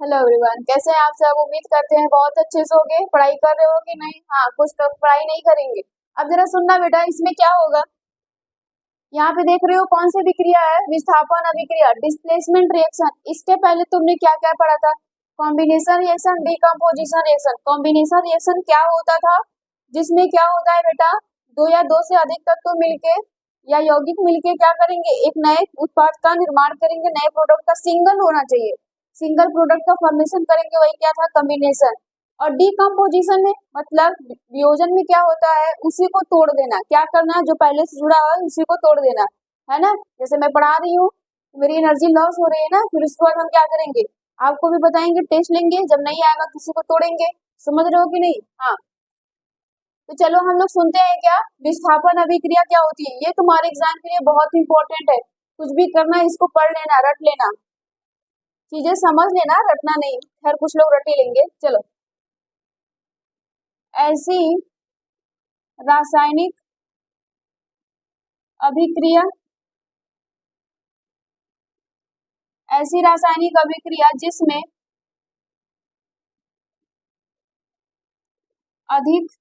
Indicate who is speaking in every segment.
Speaker 1: Hello everyone, कैसे हैं आप सब। उम्मीद करते हैं बहुत अच्छे से होंगे। पढ़ाई कर रहे हो कि नहीं। हाँ, कुछ तो पढ़ाई नहीं करेंगे। अब जरा सुनना बेटा, इसमें क्या होगा। यहाँ पे देख रहे हो कौन सी विक्रिया है, विस्थापन अभिक्रिया, डिस्प्लेसमेंट रिएक्शन। इसके पहले तुमने क्या क्या पढ़ा था। Combination reaction, decomposition reaction. Combination reaction क्या होता था, जिसमें क्या होता है बेटा, दो या दो से अधिक तत्व मिलके या यौगिक मिलके क्या करेंगे, एक नए उत्पाद का निर्माण करेंगे। नए प्रोडक्ट का सिंगल होना चाहिए, सिंगल प्रोडक्ट का फॉर्मेशन करेंगे, वही क्या था, कॉम्बिनेशन। और डिकम्पोजिशन में मतलब वियोजन में क्या होता है, उसी को तोड़ देना। क्या करना है, जो पहले से जुड़ा हुआ है उसी को तोड़ देना, है ना। जैसे मैं पढ़ा रही हूँ, मेरी एनर्जी लॉस हो रही है ना, फिर उसके बाद हम क्या करेंगे, आपको भी बताएंगे, टेस्ट लेंगे, जब नहीं आएगा किसी को तोड़ेंगे। समझ रहे हो कि नहीं। हाँ, तो चलो हम लोग सुनते हैं क्या, विस्थापन अभिक्रिया क्या होती है। ये तुम्हारे एग्जाम के लिए बहुत इंपॉर्टेंट है। कुछ भी करना है इसको पढ़ लेना, रट लेना, चीजें समझ लेना, रटना नहीं। खैर कुछ लोग रट ही लेंगे। चलो, ऐसी रासायनिक अभिक्रिया, ऐसी रासायनिक अभिक्रिया जिसमें अधिक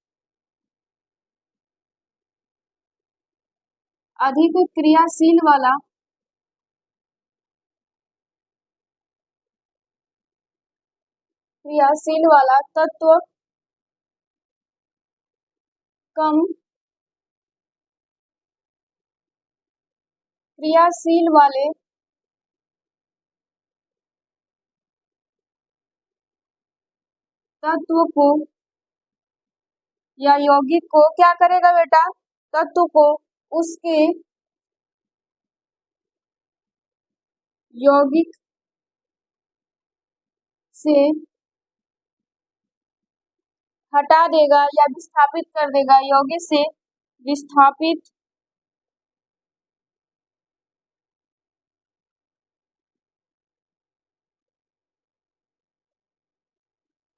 Speaker 1: अधिक क्रियाशील वाला तत्व कम क्रियाशील वाले तत्व को या यौगिक को क्या करेगा बेटा, तत्व को उसके यौगिक से हटा देगा या विस्थापित कर देगा, यौगिक से विस्थापित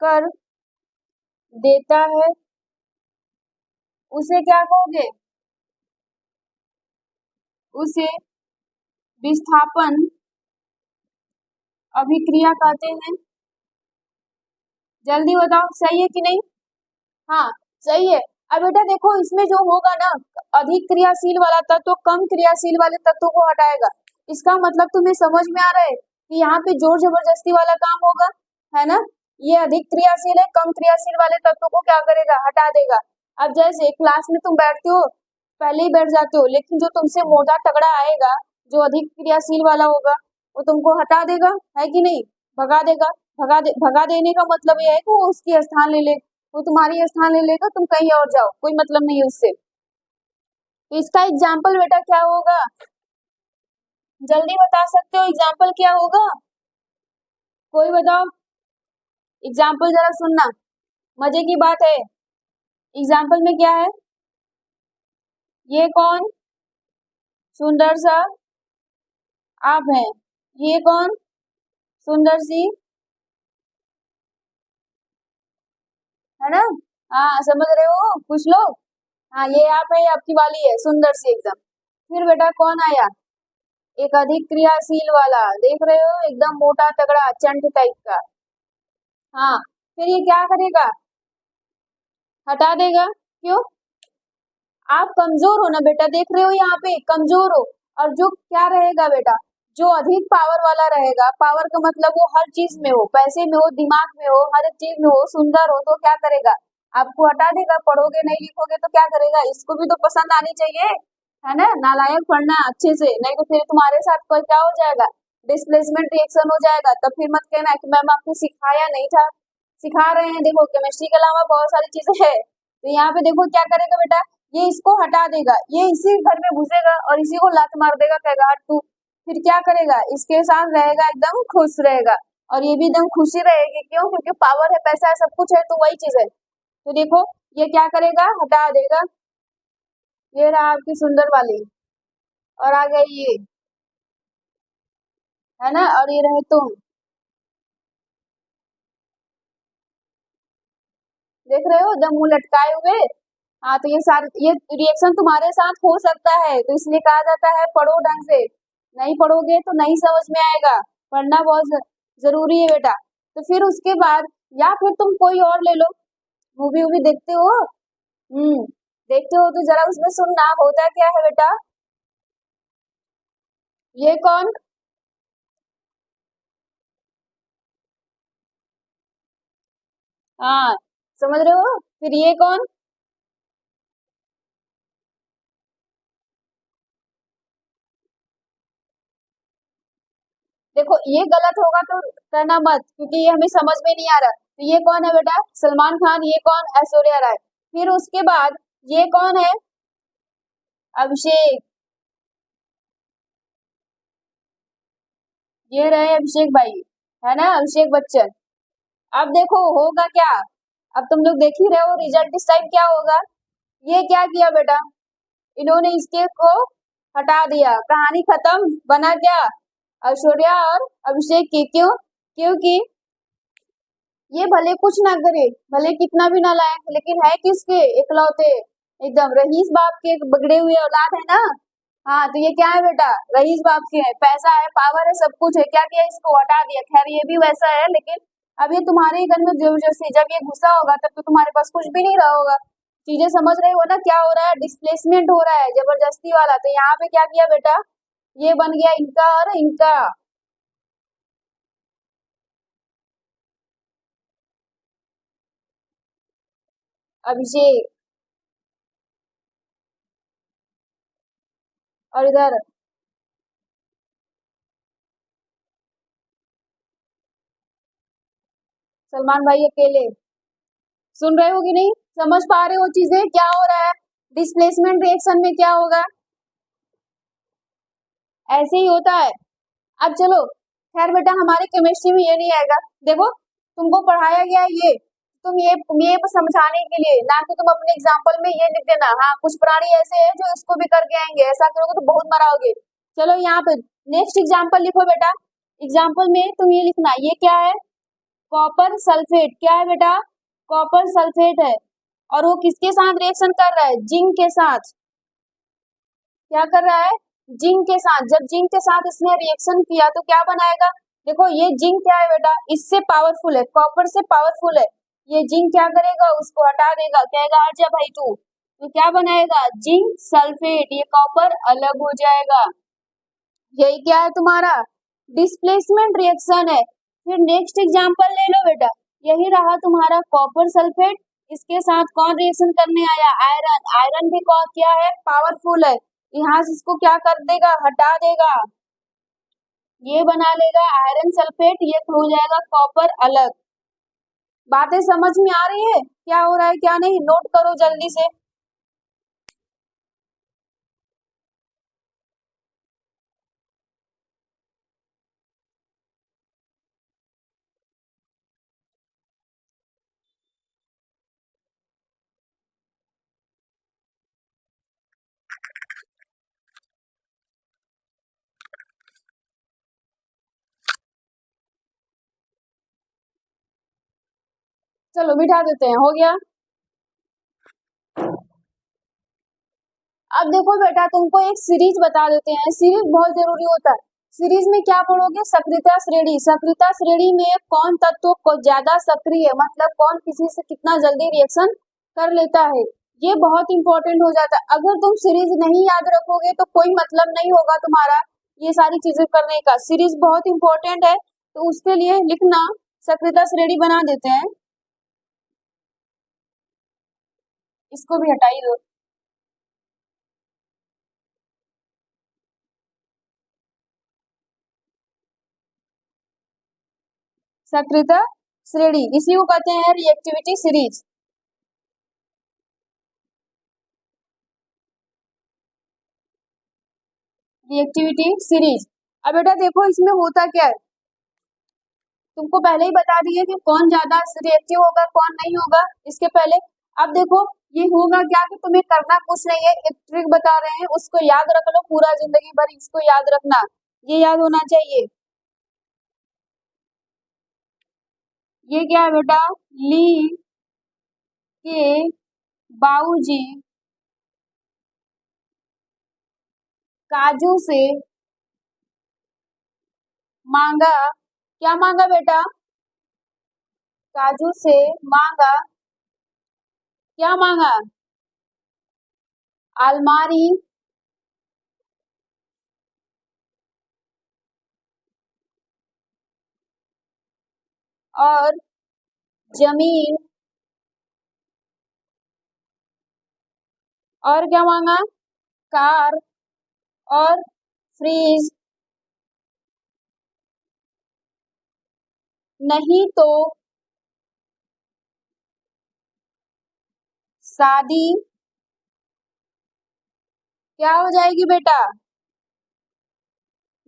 Speaker 1: कर देता है। उसे क्या कहोगे, उसे विस्थापन अभिक्रिया कहते हैं। जल्दी बताओ, सही है कि नहीं। हाँ, सही है। अब बेटा देखो, इसमें जो होगा ना, अधिक क्रियाशील वाला तत्व कम क्रियाशील वाले तत्व को हटाएगा। इसका मतलब तुम्हें समझ में आ रहा है कि यहाँ पे जोर जबरदस्ती वाला काम होगा, है ना। ये अधिक क्रियाशील है, कम क्रियाशील वाले तत्व को क्या करेगा, हटा देगा। अब जैसे क्लास में तुम बैठते हो, पहले ही बैठ जाते हो, लेकिन जो तुमसे मोटा तगड़ा आएगा, जो अधिक क्रियाशील वाला होगा, वो तुमको हटा देगा, है कि नहीं, भगा देगा। भगा देने का मतलब यह है कि वो उसकी स्थान ले ले, वो तुम्हारी स्थान ले लेगा, तुम कहीं और जाओ, कोई मतलब नहीं है उससे। तो इसका एग्जाम्पल बेटा क्या होगा, जल्दी बता सकते हो एग्जाम्पल क्या होगा, कोई बताओ। एग्जाम्पल जरा सुनना, मजे की बात है। एग्जाम्पल में क्या है, ये कौन, सुंदर सा आप हैं, ये कौन, सुंदर सी, है ना। हाँ, समझ रहे हो कुछ लोग। हाँ, ये आप है, आपकी वाली है, सुंदर सी एकदम। फिर बेटा कौन आया, एक अधिक क्रियाशील वाला, देख रहे हो, एकदम मोटा तगड़ा चंट टाइप का। हाँ, फिर ये क्या करेगा, हटा देगा। क्यों, आप कमजोर हो ना बेटा, देख रहे हो यहाँ पे कमजोर हो। और जो क्या रहेगा बेटा, जो अधिक पावर वाला रहेगा, पावर का मतलब वो हर चीज में हो, पैसे में हो, दिमाग में हो, हर एक चीज में हो, सुंदर हो, तो क्या करेगा, आपको हटा देगा। पढ़ोगे नहीं लिखोगे तो क्या करेगा, इसको भी तो पसंद आनी चाहिए, है ना। नालायक पढ़ना अच्छे से, नहीं तो फिर तुम्हारे साथ कोई क्या हो जाएगा, डिस्प्लेसमेंट रिएक्शन हो जाएगा। तब फिर मत कहना कि मैम आपने सिखाया नहीं था। सिखा रहे हैं, देखो केमिस्ट्री के अलावा बहुत सारी चीजें है। तो यहाँ पे देखो क्या करेगा बेटा, ये इसको हटा देगा, ये इसी घर में घुसेगा और इसी को लात मार देगा, कहेगा हट तू। फिर क्या करेगा, इसके साथ रहेगा, एकदम खुश रहेगा, और ये भी एकदम खुशी रहेगी। क्यों, क्योंकि पावर है, पैसा है, सब कुछ है, तो वही चीज है। तो देखो ये क्या करेगा, हटा देगा। ये रहा आपकी सुंदर वाली, और आ गई ये, है ना, और ये रहे तुम, देख रहे हो एकदम मुंह लटकाए हुए। हाँ, तो ये सारे ये रिएक्शन तुम्हारे साथ हो सकता है, तो इसलिए कहा जाता है पढ़ो ढंग से। नहीं पढ़ोगे तो नहीं समझ में आएगा, पढ़ना बहुत जरूरी है बेटा। तो फिर उसके बाद या फिर तुम कोई और ले लो। मूवी वूवी देखते हो? देखते हो तो जरा उसमें सुनना होता क्या है बेटा। ये कौन? हाँ, समझ रहे हो? फिर ये कौन? देखो ये गलत होगा तो करना मत, क्योंकि ये हमें समझ में नहीं आ रहा। तो ये कौन है बेटा? सलमान खान। ये कौन? ऐश्वर्या राय। फिर उसके बाद ये कौन है? अभिषेक। ये रहे अभिषेक भाई, है ना, अभिषेक बच्चन। अब देखो होगा क्या। अब तुम लोग देख ही रहे हो रिजल्ट इस टाइम क्या होगा। ये क्या किया बेटा, इन्होंने इसके को हटा दिया, कहानी खत्म। बना क्या? ऐश्वर्या और अभिषेक की। क्यों? क्योंकि ये भले कुछ ना करे, भले कितना भी ना लायक, लेकिन है किसके इकलौते, एकदम रईस बाप के बिगड़े हुए औलाद है ना। हाँ, तो ये क्या है बेटा? रईस बाप के हैं, पैसा है, पावर है, सब कुछ है। क्या किया? इसको हटा दिया। खैर ये भी वैसा है, लेकिन अब ये तुम्हारे ही घर में जबरदस्ती, जब ये घुसा होगा तब तो तुम्हारे पास कुछ भी नहीं रहा होगा। चीजें समझ रहे हो ना क्या हो रहा है? डिस्प्लेसमेंट हो रहा है जबरदस्ती वाला। तो यहाँ पे क्या किया बेटा, ये बन गया इनका और इनका। अभिषेक। और इधर सलमान भाई अकेले। सुन रहे हो कि नहीं? समझ पा रहे हो चीजें क्या हो रहा है? डिस्प्लेसमेंट रिएक्शन में क्या होगा? ऐसे ही होता है। अब चलो, खैर बेटा हमारी केमिस्ट्री में ये नहीं आएगा। देखो तुमको पढ़ाया गया है ये, तुम ये समझाने के लिए, ना कि तुम अपने एग्जाम्पल में ये लिख देना। हाँ, कुछ प्राणी ऐसे हैं जो इसको भी करके आएंगे, ऐसा करोगे तो बहुत मराओगे। चलो यहाँ पे नेक्स्ट एग्जाम्पल लिखो बेटा। एग्जाम्पल में तुम ये लिखना, ये क्या है? Copper sulphate. क्या है बेटा? कॉपर सल्फेट है। और वो किसके साथ रिएक्शन कर रहा है? जिंक के साथ। क्या कर रहा है? जिंक के साथ। जब जिंक के साथ इसने रिएक्शन किया तो क्या बनाएगा? देखो ये जिंक क्या है बेटा, इससे पावरफुल है, कॉपर से पावरफुल है। ये जिंक क्या करेगा? उसको हटा देगा, कहेगा हट जा भाई तू। तो क्या बनाएगा? Zinc sulphate. ये कॉपर अलग हो जाएगा। यही क्या है तुम्हारा? डिस्प्लेसमेंट रिएक्शन है। फिर नेक्स्ट एग्जांपल ले लो बेटा। यही रहा तुम्हारा कॉपर सल्फेट। इसके साथ कौन रिएक्शन करने आया? आयरन। आयरन भी कौन क्या है? पावरफुल है। यहाँ से इसको क्या कर देगा? हटा देगा। ये बना लेगा आयरन सल्फेट, ये हो जाएगा कॉपर अलग। बातें समझ में आ रही है क्या हो रहा है क्या नहीं? नोट करो जल्दी से। चलो बिठा देते हैं, हो गया। अब देखो बेटा तुमको एक सीरीज बता देते हैं, सीरीज बहुत जरूरी होता है। सीरीज में क्या पढ़ोगे? सक्रियता श्रेणी। सक्रियता श्रेणी में कौन तत्व को ज्यादा सक्रिय है, मतलब कौन किसी से कितना जल्दी रिएक्शन कर लेता है, ये बहुत इंपॉर्टेंट हो जाता है। अगर तुम सीरीज नहीं याद रखोगे तो कोई मतलब नहीं होगा तुम्हारा ये सारी चीजें करने का। सीरीज बहुत इंपॉर्टेंट है, तो उसके लिए लिखना, सक्रियता श्रेणी बना देते हैं। इसको भी हटाई दो। सक्रियता श्रेणी इसी को कहते हैं रिएक्टिविटी सीरीज। Reactivity series. अब बेटा देखो इसमें होता क्या है, तुमको पहले ही बता दिए कि कौन ज्यादा रिएक्टिव होगा कौन नहीं होगा इसके पहले। अब देखो ये होगा क्या कि तुम्हें करना कुछ नहीं है, एक ट्रिक बता रहे हैं, उसको याद रख लो पूरा जिंदगी भर, इसको याद रखना, ये याद होना चाहिए। ये क्या है बेटा? ली के बाबूजी काजू से मांगा। क्या मांगा बेटा? काजू से मांगा, क्या मांगा? अलमारी, और जमीन, और क्या मांगा? कार और फ्रीज। नहीं तो शादी क्या हो जाएगी बेटा?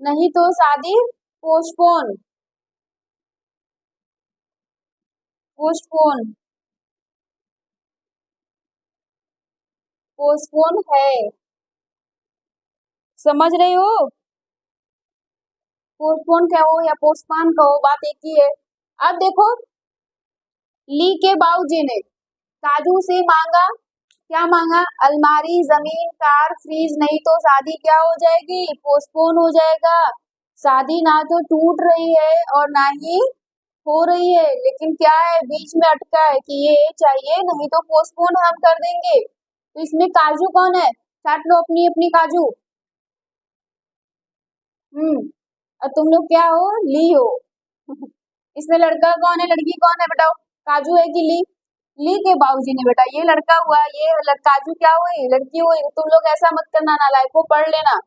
Speaker 1: नहीं तो शादी पोस्टपोन, पोस्टपोन, पोस्टपोन है। समझ रहे हो? पोस्टपोन कहो या पोस्टपोन कहो, बात एक ही है। अब देखो, ली के बाबूजी ने काजू से मांगा, क्या मांगा? अलमारी, जमीन, कार, फ्रीज। नहीं तो शादी क्या हो जाएगी? पोस्टपोन हो जाएगा। शादी ना तो टूट रही है और ना ही हो रही है, लेकिन क्या है, बीच में अटका है कि ये चाहिए, नहीं तो पोस्टपोन हम कर देंगे। तो इसमें काजू कौन है? काट लो अपनी अपनी काजू। और तुम लोग क्या हो? ली हो। इसमें लड़का कौन है, लड़की कौन है बताओ? काजू है कि ली? ली के बाबूजी ने बेटा, ये लड़का हुआ, ये काजू क्या हुई? लड़की हुई। तुम लोग ऐसा मत करना, नालायक को पढ़ लेना।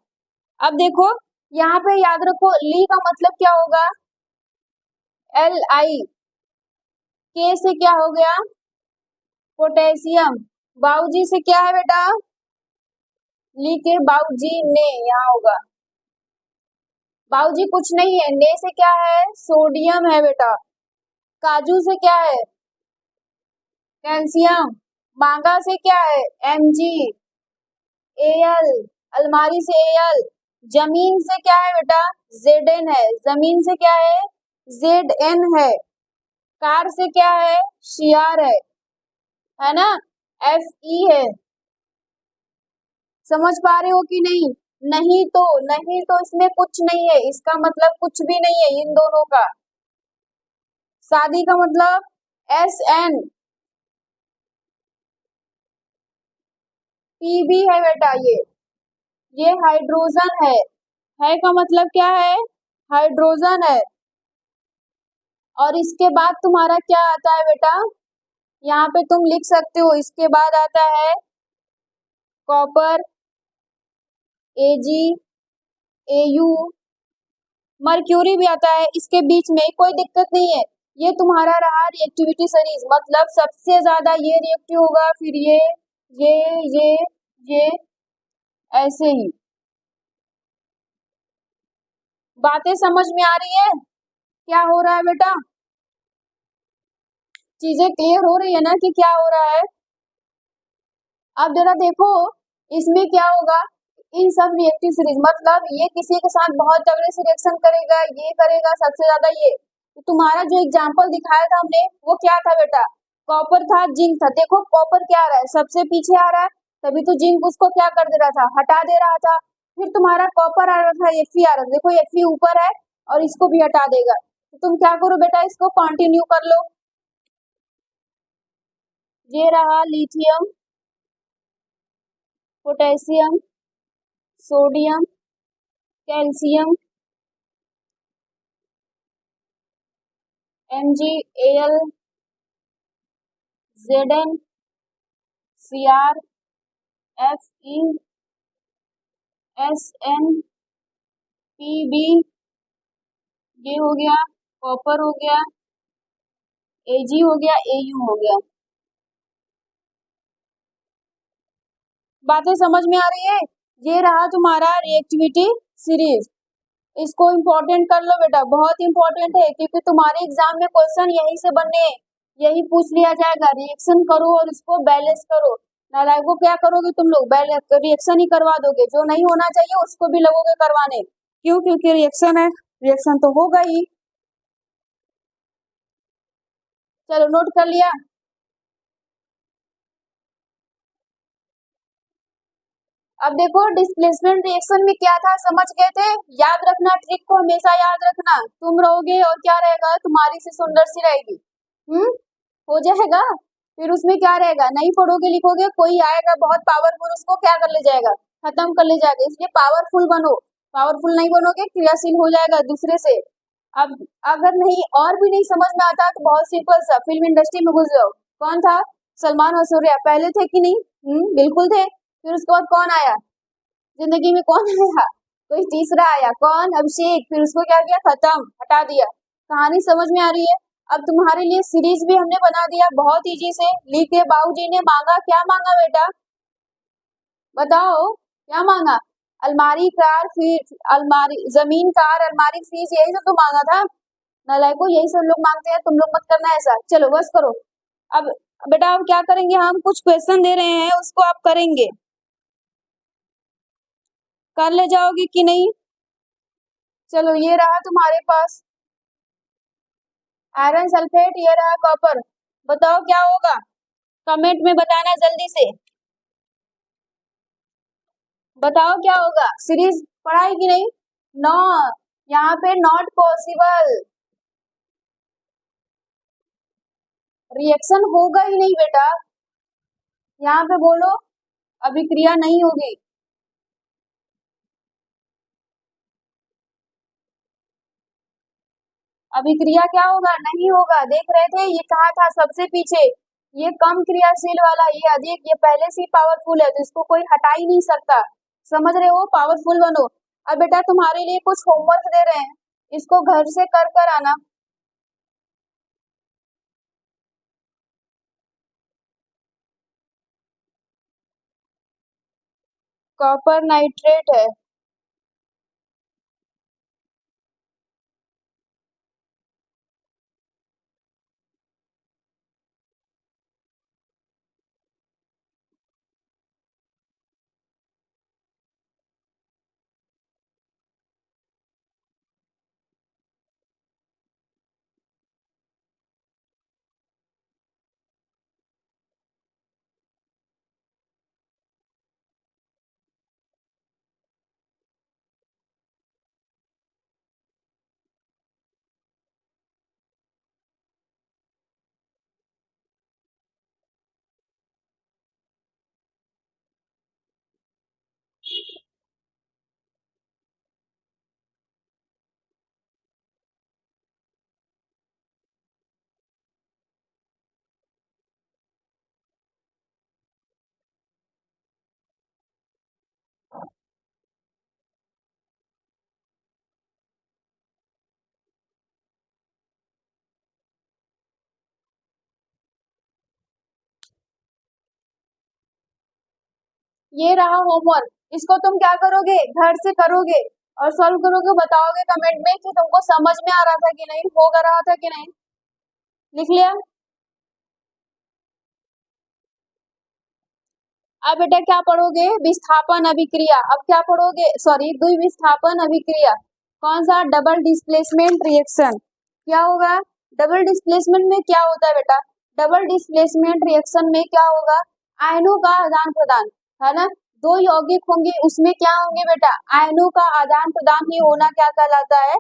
Speaker 1: अब देखो, यहाँ पे याद रखो, ली का मतलब क्या होगा? Li। के से क्या हो गया? पोटेशियम। बाबूजी से क्या है बेटा? ली के बाबूजी ने, यहाँ होगा। बाबूजी कुछ नहीं है, ने से क्या है? सोडियम है बेटा। काजू से क्या है? कैल्शियम। मांगा से क्या है? Mg। Al। अलमारी से Al। जमीन से क्या है बेटा? Zn है। जमीन से क्या है? Zn है। कार से क्या है? Cr है ना? Fe है। समझ पा रहे हो कि नहीं? नहीं तो, नहीं तो इसमें कुछ नहीं है, इसका मतलब कुछ भी नहीं है इन दोनों का। शादी का मतलब Sn। Pb है बेटा, ये हाइड्रोजन है का मतलब क्या है? हाइड्रोजन है। और इसके बाद तुम्हारा क्या आता है बेटा? यहाँ पे तुम लिख सकते हो, इसके बाद आता है कॉपर, Ag, Au, मर्क्यूरी भी आता है। इसके बीच में कोई दिक्कत नहीं है। ये तुम्हारा रहा रिएक्टिविटी सीरीज, मतलब सबसे ज्यादा ये रिएक्टिव होगा, फिर ये ये ऐसे ही। बातें समझ में आ रही है? क्या हो रहा है बेटा? चीजें क्लियर हो रही है ना कि क्या हो रहा है? अब जरा देखो, इसमें क्या होगा? इन सब रिएक्टिव सीरीज, मतलब ये किसी के साथ बहुत तगड़े से रिएक्शन करेगा, ये करेगा सबसे ज्यादा ये। तो तुम्हारा जो एग्जांपल दिखाया था हमने, वो क्या था बेटा? कॉपर था, जिंक था। देखो कॉपर क्या आ रहा है? सबसे पीछे आ रहा है, तभी तो जिंक उसको क्या कर दे रहा था? हटा दे रहा था। फिर तुम्हारा कॉपर आ रहा था, Fe आ रहा था। देखो Fe ऊपर है और इसको भी हटा देगा। तो तुम क्या करो बेटा, इसको कंटिन्यू कर लो। ये रहा lithium, potassium, sodium, calcium, Mg, Al, Zn, Cr, Fe, Sn, Pb, ये हो गया, कॉपर हो गया, Ag हो गया, Au हो गया। बातें समझ में आ रही है? ये रहा तुम्हारा रिएक्टिविटी सीरीज। इसको इम्पोर्टेंट कर लो बेटा, बहुत इंपॉर्टेंट है, क्योंकि तुम्हारे एग्जाम में क्वेश्चन यही से बनने, यही पूछ लिया जाएगा। रिएक्शन करो और इसको बैलेंस करो। नालायकों क्या करोगे तुम लोग? बैलेंस रिएक्शन ही करवा दोगे, जो नहीं होना चाहिए उसको भी लगोगे करवाने। क्यों? क्योंकि रिएक्शन है, रिएक्शन तो होगा ही। चलो नोट कर लिया। अब देखो, डिस्प्लेसमेंट रिएक्शन में क्या था, समझ गए थे? याद रखना, ट्रिक को हमेशा याद रखना। तुम रहोगे और क्या रहेगा? तुम्हारी से सुंदर सी रहेगी। हो जाएगा। फिर उसमें क्या रहेगा, नहीं पढ़ोगे लिखोगे, कोई आएगा बहुत पावरफुल, उसको क्या कर ले जाएगा, खत्म कर ले जाएगा। इसलिए पावरफुल बनो। पावरफुल नहीं बनोगे, क्रियाशील हो जाएगा दूसरे से। अब अगर नहीं और भी नहीं समझ में आता तो बहुत सिंपल सा, फिल्म इंडस्ट्री में घुस जाओ। कौन था, सलमान और सूर्या पहले थे कि नहीं? बिल्कुल थे। फिर उसके बाद कौन आया जिंदगी में, कौन आया, कोई तीसरा आया, कौन, अभिषेक। फिर उसको क्या किया, खत्म, हटा दिया। कहानी समझ में आ रही है? अब तुम्हारे लिए सीरीज भी हमने बना दिया बहुत इजी से, लिख के बाबूजी ने मांगा, क्या मांगा बेटा, बताओ क्या मांगा, अलमारी कार, फिर अलमारी जमीन कार अलमारी फ्रिज, यही सब तो मांगा था। नालायको, यही सब लोग मांगते हैं, तुम लोग मत करना ऐसा। चलो बस करो। अब बेटा अब क्या करेंगे, हम कुछ क्वेश्चन दे रहे हैं उसको आप करेंगे, कर ले जाओगे कि नहीं? चलो ये रहा तुम्हारे पास आयरन सल्फेट, ये रहा कॉपर। बताओ क्या होगा, कमेंट में बताना जल्दी से, बताओ क्या होगा। सीरीज पढ़ा है कि नहीं? नो, यहाँ पे नॉट पॉसिबल, रिएक्शन होगा ही नहीं बेटा। यहाँ पे बोलो अभिक्रिया नहीं होगी। अभिक्रिया क्या होगा, नहीं होगा। देख रहे थे, ये कहा था सबसे पीछे, ये कम क्रियाशील वाला, ये अधिक, ये पहले से पावरफुल है तो इसको कोई हटा ही नहीं सकता। समझ रहे हो, पावरफुल बनो। अब बेटा तुम्हारे लिए कुछ होमवर्क दे रहे हैं, इसको घर से कर कर आना। कॉपर नाइट्रेट है। ये रहा होमवर्क, इसको तुम क्या करोगे, घर से करोगे और सॉल्व करोगे, बताओगे कमेंट में कि तुमको समझ में आ रहा था कि नहीं, हो रहा था कि नहीं। लिख लिया? अब बेटा क्या पढ़ोगे, विस्थापन अभिक्रिया। अब क्या पढ़ोगे, सॉरी, द्विविस्थापन अभिक्रिया। कौन सा, डबल डिस्प्लेसमेंट रिएक्शन। क्या होगा, डबल डिस्प्लेसमेंट में क्या होता है बेटा, डबल डिस्प्लेसमेंट रिएक्शन में क्या होगा, आयनों का आदान प्रदान, है ना। दो यौगिक होंगे, उसमें क्या होंगे बेटा, आयनों का आदान प्रदान ही होना क्या कहलाता है,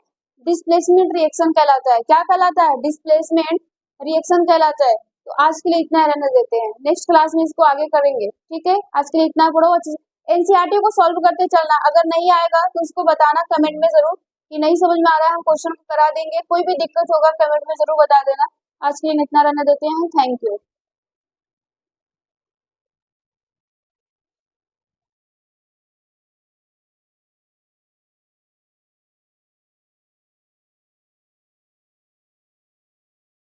Speaker 1: डिस्प्लेसमेंट रिएक्शन कहलाता है। क्या कहलाता है, डिस्प्लेसमेंट रिएक्शन कहलाता है। तो आज के लिए इतना रहने देते हैं, नेक्स्ट क्लास में इसको आगे करेंगे, ठीक है। आज के लिए इतना पढ़ो, अच्छे से एनसीईआरटी को सॉल्व करते चलना। अगर नहीं आएगा तो उसको बताना कमेंट में जरूर कि नहीं समझ में आ रहा है, हम क्वेश्चन को करा देंगे। कोई भी दिक्कत होगा कमेंट में जरूर बता देना। आज के लिए इतना रहने देते हैं, थैंक यू।